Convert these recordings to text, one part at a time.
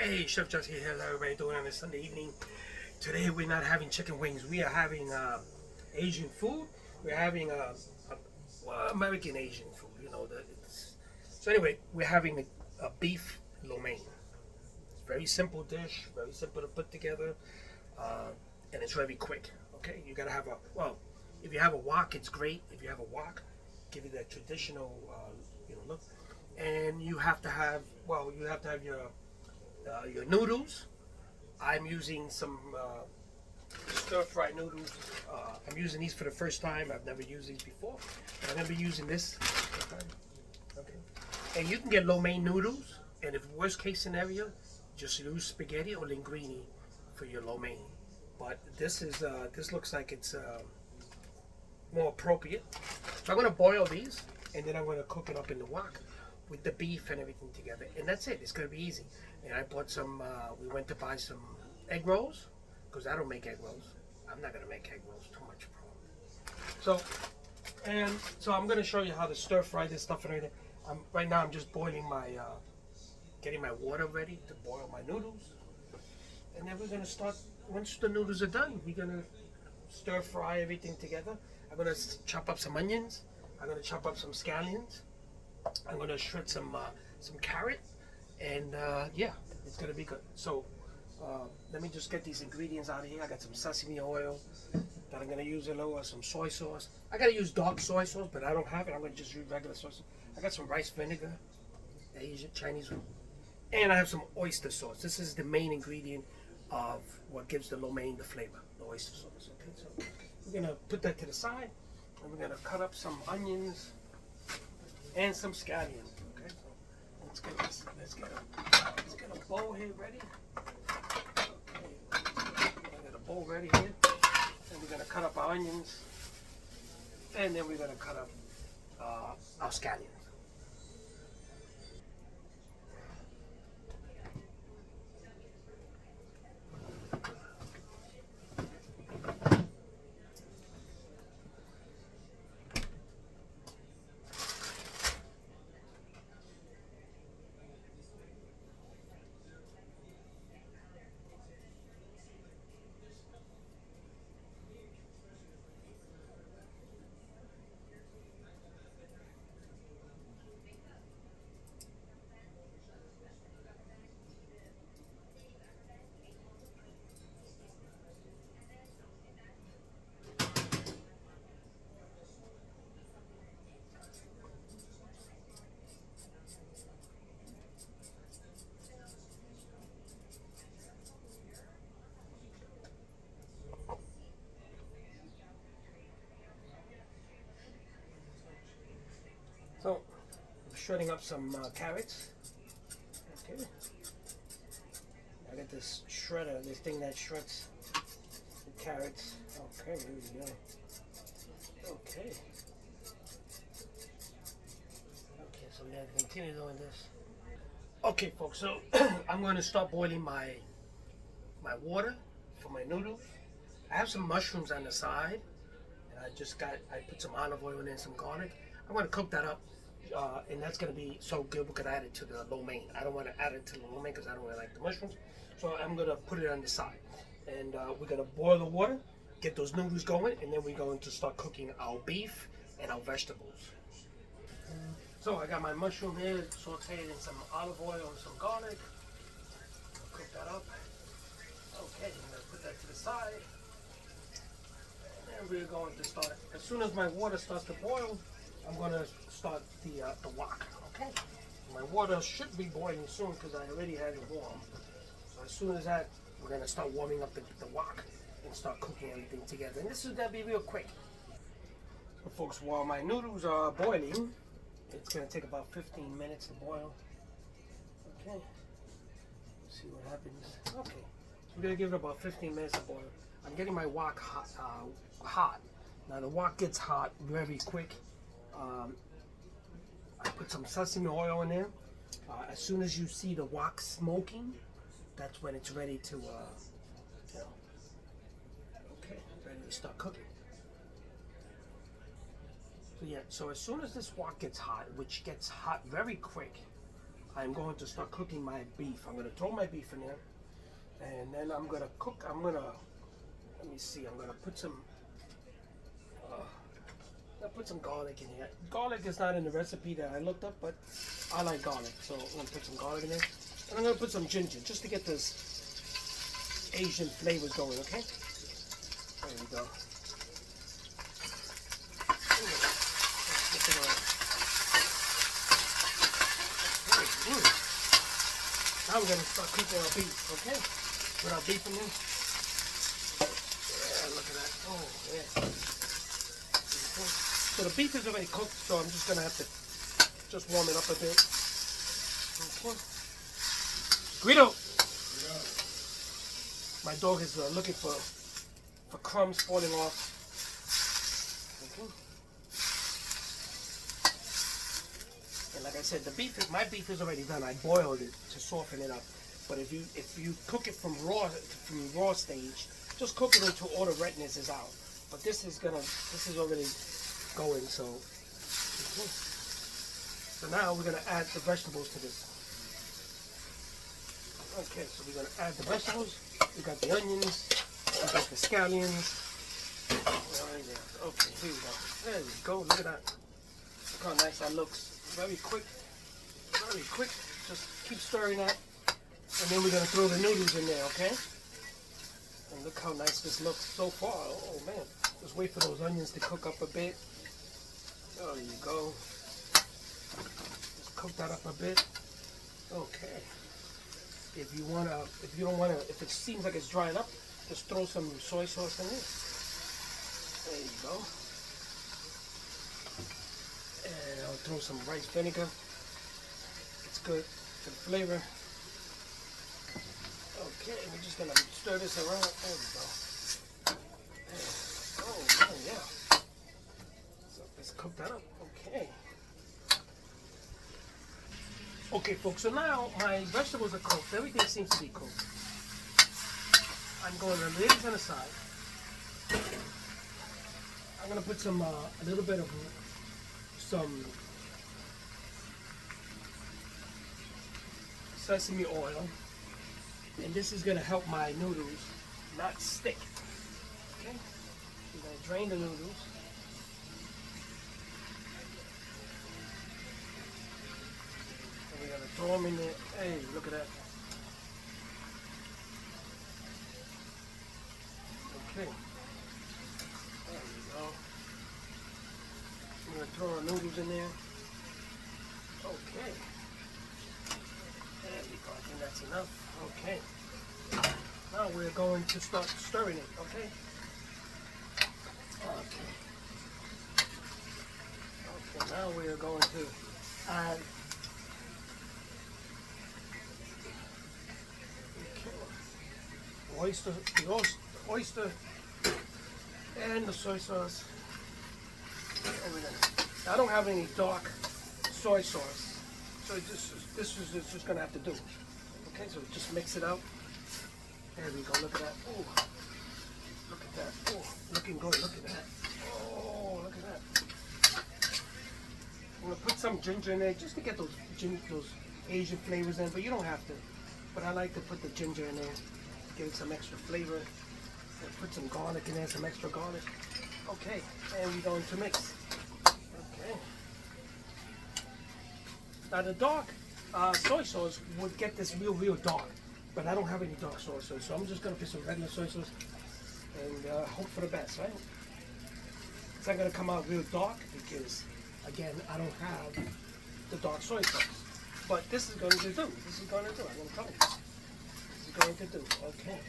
Hey, Chef Just here. How's everybody doing on this Sunday evening? Today we're not having chicken wings. We are having Asian food. We're having well, American Asian food. So anyway, we're having a beef lo mein. It's a very simple dish, very simple to put together, and it's very quick. Okay, you gotta have if you have a wok, it's great. If you have a wok, give you that traditional, look. And you have to have your noodles. I'm using some stir-fried noodles. I'm using these for the first time. I've never used these before. I'm going to be using this. Okay. And you can get lo mein noodles. And if worst case scenario, just use spaghetti or linguine for your lo mein. But this looks like it's more appropriate. So I'm going to boil these, and then I'm going to cook it up in the wok with the beef and everything together, and that's it. It's gonna be easy. And I bought some. We went to buy some egg rolls because I don't make egg rolls. I'm not gonna make egg rolls. Too much problem. So I'm gonna show you how to stir fry this stuff and everything. Right now I'm just boiling getting my water ready to boil my noodles, and then we're gonna start. Once the noodles are done, we're gonna stir fry everything together. I'm gonna chop up some onions. I'm gonna chop up some scallions. I'm going to shred some carrot, and yeah, it's going to be good. So let me just get these ingredients out of here. I got some sesame oil that I'm going to use a little, some soy sauce. I got to use dark soy sauce, but I don't have it. I'm going to just use regular soy sauce. I got some rice vinegar, Asian, Chinese one, and I have some oyster sauce. This is the main ingredient of what gives the lo mein the flavor, the oyster sauce. Okay, so we're going to put that to the side, and we're going to cut up some onions and some scallions. Okay, so let's get a bowl here ready. Okay, I got a bowl ready here, and we're gonna cut up our onions, and then we're gonna cut up our scallions. So I'm shredding up some carrots. Okay. I got this shredder, this thing that shreds the carrots. Okay, here we go. Okay. Okay, so we're gonna continue doing this. Okay, folks. So I'm going to start boiling my water for my noodles. I have some mushrooms on the side, and I put some olive oil in there and some garlic. I'm going to cook that up, and that's going to be so good we could add it to the lo mein. I don't want to add it to the lo mein because I don't really like the mushrooms, so I'm going to put it on the side. And we're going to boil the water, get those noodles going, and then we're going to start cooking our beef and our vegetables. So I got my mushroom here sauteed in some olive oil and some garlic. Cook that up. Okay, I'm going to put that to the side. And we're going to start, as soon as my water starts to boil, I'm going to start the wok. Okay? My water should be boiling soon because I already had it warm. So as soon as that, we're going to start warming up the wok and start cooking everything together. And this is going to be real quick. So folks, while my noodles are boiling, it's going to take about 15 minutes to boil. Okay. Let's see what happens. Okay. So we're going to give it about 15 minutes to boil. I'm getting my wok hot. Now the wok gets hot very quick. I put some sesame oil in there. As soon as you see the wok smoking, that's when it's ready to, ready to start cooking. So yeah, so as soon as this wok gets hot, which gets hot very quick, I'm going to start cooking my beef. I'm going to throw my beef in there, and then I'm going to cook. Let me see. I'm going to put some. I'll put some garlic in here. Garlic is not in the recipe that I looked up, but I like garlic, so I'm going to put some garlic in there. And I'm going to put some ginger just to get this Asian flavors going, okay? There we go. Now we're going to start cooking our beef, okay? Put our beef in there. Yeah, look at that. Oh, yeah. So the beef is already cooked, so I'm just going to have to just warm it up a bit. Okay. Guido! My dog is looking for crumbs falling off. Okay. And like I said, my beef is already done. I boiled it to soften it up. But if you cook it from raw stage, just cook it until all the redness is out. But this is already going, so. Okay. So now we're gonna add the vegetables to this. Okay, so we're gonna add the vegetables. We got the onions, we got the scallions. Right there. Okay, here we go. There we go. Look at that. Look how nice that looks. Very quick. Very quick. Just keep stirring that. And then we're going to throw the noodles in there, okay? And look how nice this looks so far. Oh, man. Just wait for those onions to cook up a bit. There you go. Just cook that up a bit. Okay. If it seems like it's drying up, just throw some soy sauce in it. There you go. And I'll throw some rice vinegar. It's good for the flavor. Okay, we're just gonna stir this around. There we go. Oh man, yeah. So let's cook that up. Okay. Okay, folks. So now my vegetables are cooked. Everything seems to be cooked. I'm going to lay this on the side. I'm gonna put some a little bit of some sesame oil, and this is gonna help my noodles not stick. Okay, we're gonna drain the noodles. And we're gonna throw them in there. Hey, look at that. Okay. There we go. I'm going to throw our noodles in there. Okay. There we go. I think that's enough. Okay. Now we're going to start stirring it. Okay. Okay. Okay. Now we are going to add. Okay. Oyster and the soy sauce. I don't have any dark soy sauce, so this is just gonna have to do. Okay, so just mix it out. There we go. Look at that. Oh, look at that. Oh, looking good. Look at that. Oh, look at that. I'm gonna put some ginger in there just to get those Asian flavors in, but you don't have to. But I like to put the ginger in there, give it some extra flavor. And put some garlic in there, some extra garlic. Okay, and we're going to mix. Okay. Now the dark soy sauce would get this real dark, but I don't have any dark soy sauce, so I'm just gonna put some regular soy sauce and hope for the best, right? It's not gonna come out real dark because, again, I don't have the dark soy sauce. But this is going to do. This is going to do. I'm gonna tell you. This is going to do. Okay.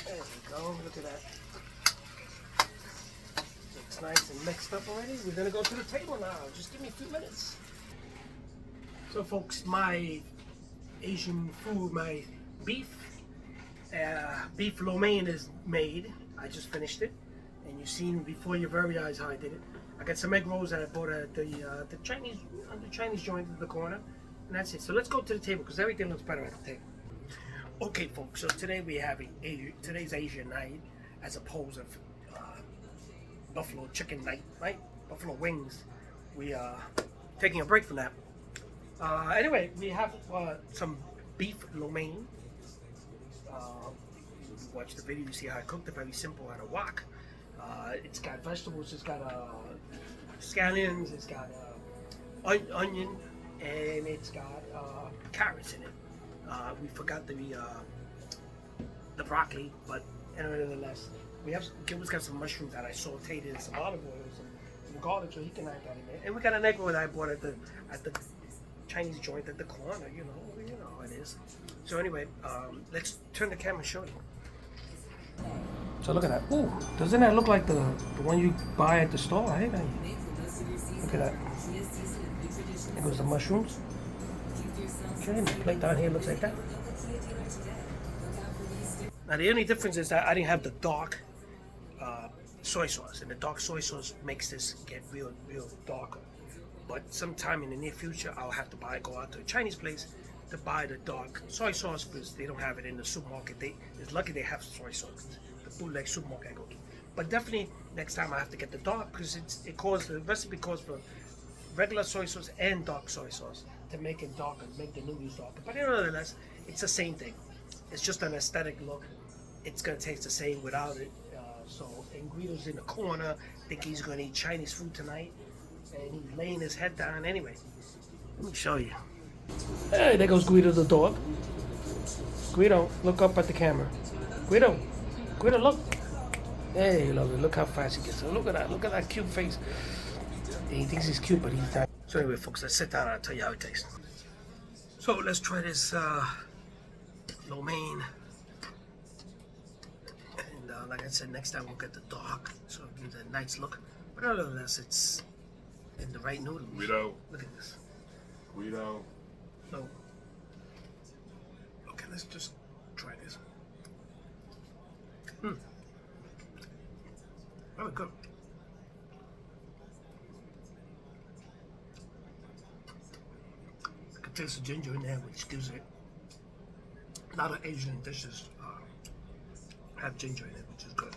There we go, look at that. So it's nice and mixed up already. We're gonna go to the table now. Just give me a few minutes. So folks, my Asian food, my beef lo mein is made. I just finished it. And you've seen before your very eyes how I did it. I got some egg rolls that I bought at the Chinese joint in the corner. And that's it. So let's go to the table because everything looks better at the table. Okay, folks. So today we're having today's Asian night, as opposed to buffalo chicken night, right? Buffalo wings. We are taking a break from that. Anyway, we have some beef lo mein. Watch the video, you see how I cooked it. Very simple out of wok. It's got vegetables. It's got scallions. It's got onion, and it's got carrots in it. We forgot the broccoli, but nevertheless, Gilbert's got some mushrooms that I sauteed in some olive oil and some garlic, so he can add that in there. And we got an egg roll that I bought at the Chinese joint at the corner. You know how it is. So anyway, let's turn the camera and show you. So look at that. Ooh, doesn't that look like the one you buy at the store? Hey, look at that. There goes the mushrooms. Okay, the plate down here looks like that. Now the only difference is that I didn't have the dark soy sauce, and the dark soy sauce makes this get real darker. But sometime in the near future, I'll have to go out to a Chinese place to buy the dark soy sauce because they don't have it in the supermarket. It's lucky they have soy sauce, the bootleg supermarket I go to. But definitely next time I have to get the dark because the recipe calls for regular soy sauce and dark soy sauce to make it darker, make the noodles darker. But nevertheless, it's the same thing. It's just an aesthetic look. It's gonna taste the same without it. And Guido's in the corner, think he's gonna eat Chinese food tonight, and he's laying his head down anyway. Let me show you. Hey, there goes Guido the dog. Guido, look up at the camera. Guido, look. Hey, look how fast he gets. Look at that cute face. He thinks he's cute, but he's not. So anyway, folks, let's sit down and I'll tell you how it tastes. So let's try this lo mein. And like I said, next time we'll get the dark, so it gives a nice look. But nonetheless, it's in the right noodles. Guido. Look at this. Guido. So, okay, let's just try this. Very good. I can taste the ginger in there, which gives it. A lot of Asian dishes have ginger in it, which is good.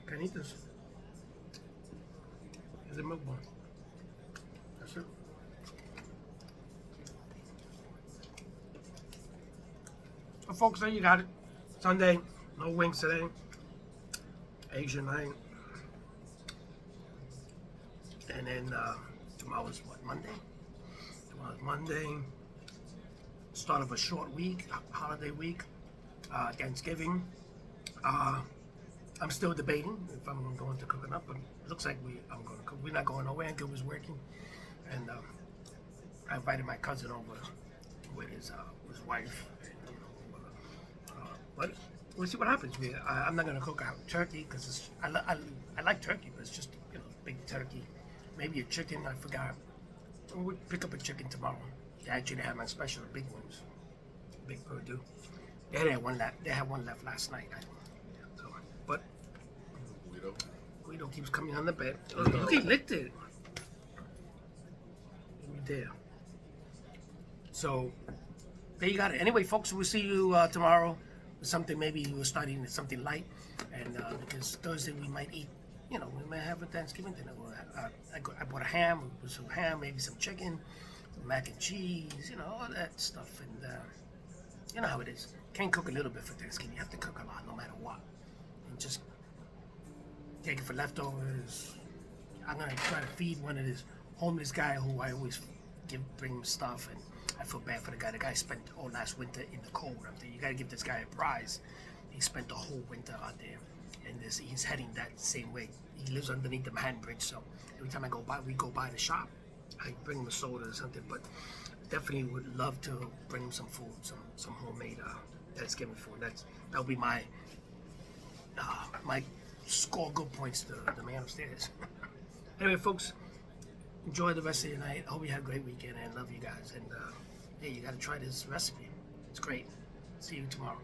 Can I eat this? Here's a milk bun. That's it. So folks, there you got it. Sunday, no wings today. Asian night. And then tomorrow's what, Monday? Tomorrow's Monday. Start of a short week, holiday week, Thanksgiving. I'm still debating if I'm going to cook it up, but it looks like I'm going to cook. We're not going nowhere. Uncle was working, and I invited my cousin over with his wife. And, but we'll see what happens. I'm not going to cook out turkey because I like turkey, but it's just big turkey. Maybe a chicken. I forgot. We'll pick up a chicken tomorrow. They actually have my special big ones, big Purdue. They had one left. They had one left last night. But Guido keeps coming on the bed. Oh, look, he licked it. There. So there you got it. Anyway, folks, we'll see you tomorrow with something. Maybe we're starting something light, and because Thursday we might eat. We might have a Thanksgiving dinner. I bought a ham, some ham, maybe some chicken, some mac and cheese, all that stuff. And you know how it is. Can't cook a little bit for Thanksgiving. You have to cook a lot, no matter what. And just take it for leftovers. I'm gonna try to feed one of this homeless guy who I always bring him stuff, and I feel bad for the guy. The guy spent all last winter in the cold. I'm thinking, you gotta give this guy a prize. He spent the whole winter out there, and he's heading that same way. He lives underneath the Manhattan Bridge, so every time we go by the shop, I bring him a soda or something. But definitely would love to bring him some food, some homemade Thanksgiving food. That'll be my score good points to the man upstairs. Anyway, folks, enjoy the rest of your night. I hope you had a great weekend and love you guys. And yeah, you got to try this recipe. It's great. See you tomorrow.